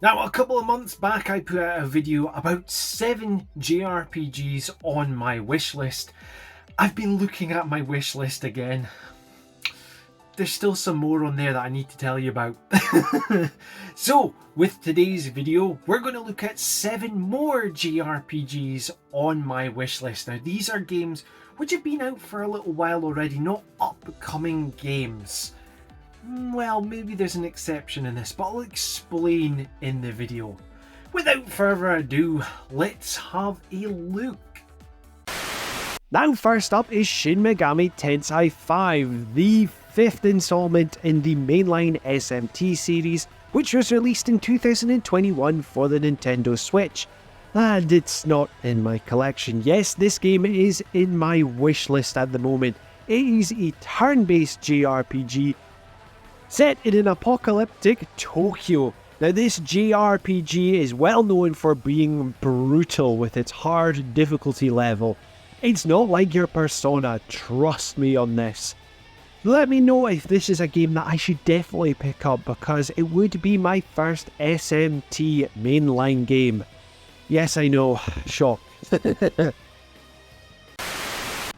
Now, a couple of months back, I put out a video about 7 JRPGs on my wish list. I've been looking at my wish list again. There's still some more on there that I need to tell you about. So, with today's video, we're going to look at 7 more JRPGs on my wish list. Now, these are games which have been out for a little while already, not upcoming games. Well, maybe there's an exception in this, but I'll explain in the video. Without further ado, let's have a look. Now first up is Shin Megami Tensei 5, the 5th installment in the mainline SMT series, which was released in 2021 for the Nintendo Switch. And it's not in my collection. Yes, this game is in my wish list at the moment. It is a turn-based JRPG set in an apocalyptic Tokyo. Now this JRPG is well known for being brutal with its hard difficulty level. It's not like your Persona, trust me on this. Let me know if this is a game that I should definitely pick up, because it would be my first SMT mainline game. Yes, I know, shock.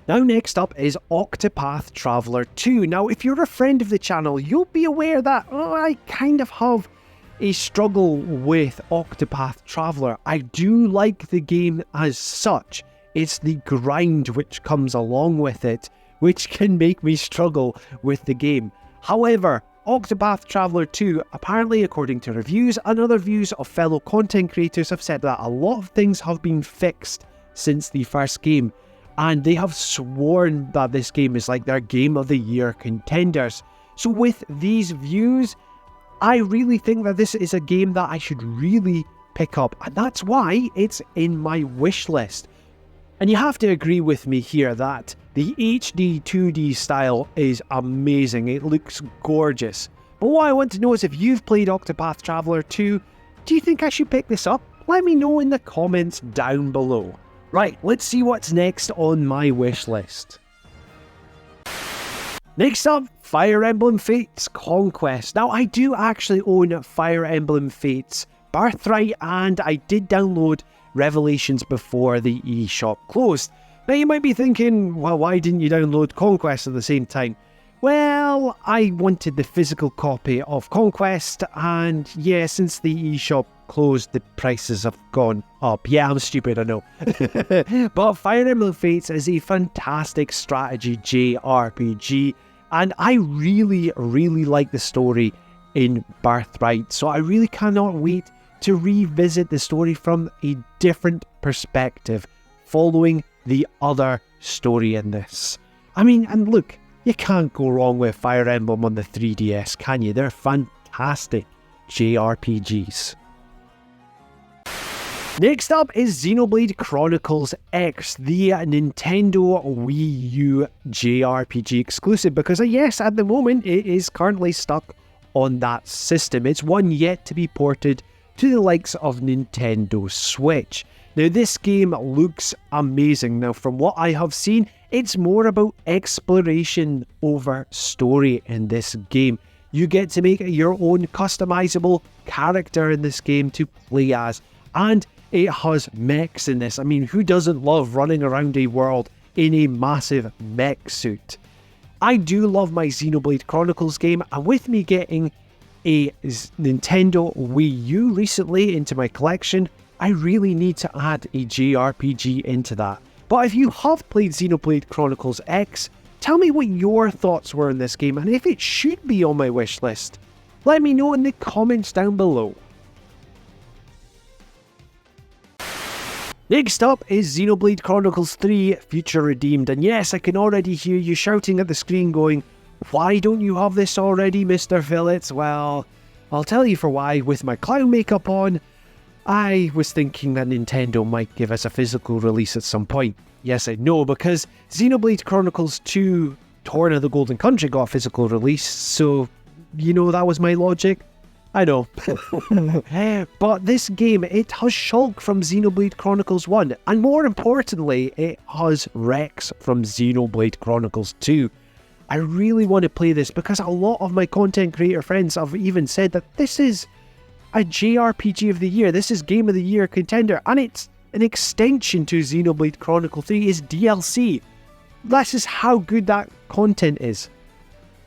Now next up is Octopath Traveler 2. Now if you're a friend of the channel, you'll be aware that I kind of have a struggle with Octopath Traveler. I do like the game as such. It's the grind which comes along with it, which can make me struggle with the game. However, Octopath Traveler 2, apparently according to reviews and other views of fellow content creators, have said that a lot of things have been fixed since the first game, and they have sworn that this game is like their Game of the Year contenders. So with these views, I really think that this is a game that I should really pick up, and that's why it's in my wish list. And you have to agree with me here that the HD 2D style is amazing. It looks gorgeous. But what I want to know is, if you've played Octopath Traveler 2, do you think I should pick this up? Let me know in the comments down below. Right, let's see what's next on my wish list. Next up, Fire Emblem Fates Conquest. Now I do actually own Fire Emblem Fates Birthright, and I did download Revelations before the eShop closed. Now you might be thinking, well, why didn't you download Conquest at the same time? Well, I wanted the physical copy of Conquest, and yeah, since the eShop closed, the prices have gone up. Yeah, I'm stupid, I know. But Fire Emblem Fates is a fantastic strategy JRPG, and I really like the story in Birthright, so I really cannot wait to revisit the story from a different perspective, following the other story in this. I mean, and look, you can't go wrong with Fire Emblem on the 3DS, can you? They're fantastic JRPGs. Next up is Xenoblade Chronicles X, the Nintendo Wii U JRPG exclusive, because yes, at the moment it is currently stuck on that system. It's one yet to be ported to the likes of Nintendo Switch. Now this game looks amazing. Now from what I have seen, it's more about exploration over story in this game. You get to make your own customizable character in this game to play as, and it has mechs in this. I mean, who doesn't love running around a world in a massive mech suit? I do love my Xenoblade Chronicles game, and with me getting a Nintendo Wii U recently into my collection, I really need to add a JRPG into that. But if you have played Xenoblade Chronicles X, tell me what your thoughts were in this game, and if it should be on my wish list. Let me know in the comments down below. Next up is Xenoblade Chronicles 3 Future Redeemed, and yes, I can already hear you shouting at the screen going, why don't you have this already, Mr. Phillips? Well, I'll tell you for why. With my clown makeup on, I was thinking that Nintendo might give us a physical release at some point. Yes, I know, because Xenoblade Chronicles 2 Torn of the Golden Country got a physical release, so, you know, that was my logic. I know. But this game, it has Shulk from Xenoblade Chronicles 1, and more importantly, it has Rex from Xenoblade Chronicles 2. I really want to play this because a lot of my content creator friends have even said that this is a JRPG of the year. This is Game of the Year contender, and it's an extension to Xenoblade Chronicles 3 is DLC. This is how good that content is.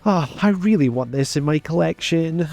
I really want this in my collection.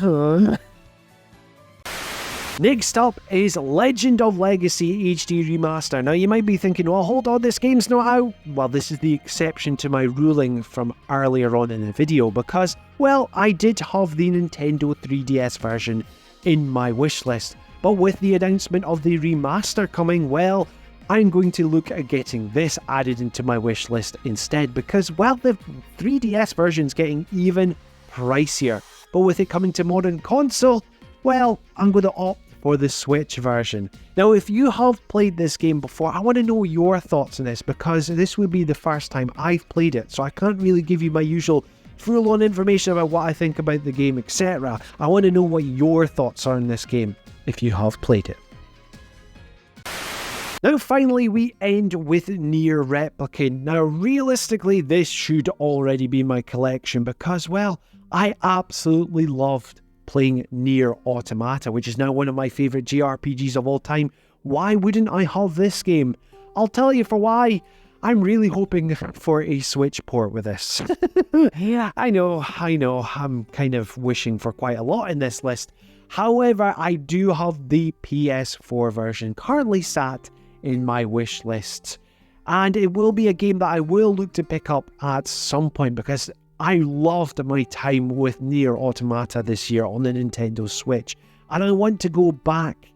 Next up is Legend of Legacy HD Remaster. Now you might be thinking, well, hold on, this game's not out. Well, this is the exception to my ruling from earlier on in the video because, well, I did have the Nintendo 3DS version in my wishlist. But with the announcement of the remaster coming, well, I'm going to look at getting this added into my wishlist instead because, well, the 3DS version's getting even pricier. But with it coming to modern console, well, I'm going to opt for the Switch version. Now, if you have played this game before, I want to know your thoughts on this because this would be the first time I've played it, so I can't really give you my usual full-on information about what I think about the game, etc. I want to know what your thoughts are on this game if you have played it. Now finally we end with Nier Replicant. Now realistically this should already be my collection because, well, I absolutely loved playing Nier Automata, which is now one of my favourite JRPGs of all time. Why wouldn't I have this game? I'll tell you for why. I'm really hoping for a Switch port with this. Yeah, I know, I'm kind of wishing for quite a lot in this list. However, I do have the PS4 version currently sat in my wish list, and it will be a game that I will look to pick up at some point because I loved my time with Nier Automata this year on the Nintendo Switch, and I want to go back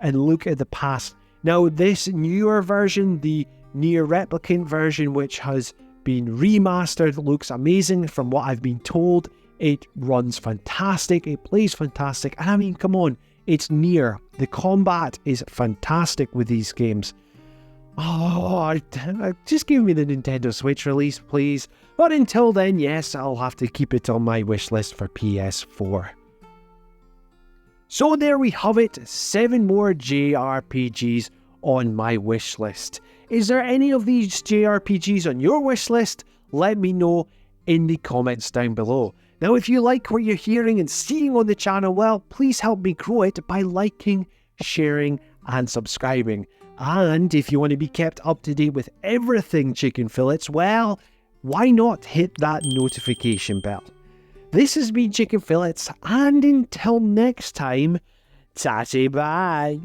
and look at the past. Now, this newer version, the Nier Replicant version, which has been remastered, looks amazing from what I've been told. It runs fantastic, it plays fantastic, and I mean, come on, it's Nier. The combat is fantastic with these games. Oh, just give me the Nintendo Switch release, please. But until then, yes, I'll have to keep it on my wish list for PS4. So there we have it, 7 more JRPGs on my wish list. Is there any of these JRPGs on your wish list? Let me know in the comments down below. Now, if you like what you're hearing and seeing on the channel, well, please help me grow it by liking, sharing, and subscribing. And if you want to be kept up to date with everything Chicken Fillets, well, why not hit that notification bell? This has been Chicken Fillets, and until next time, tatty bye.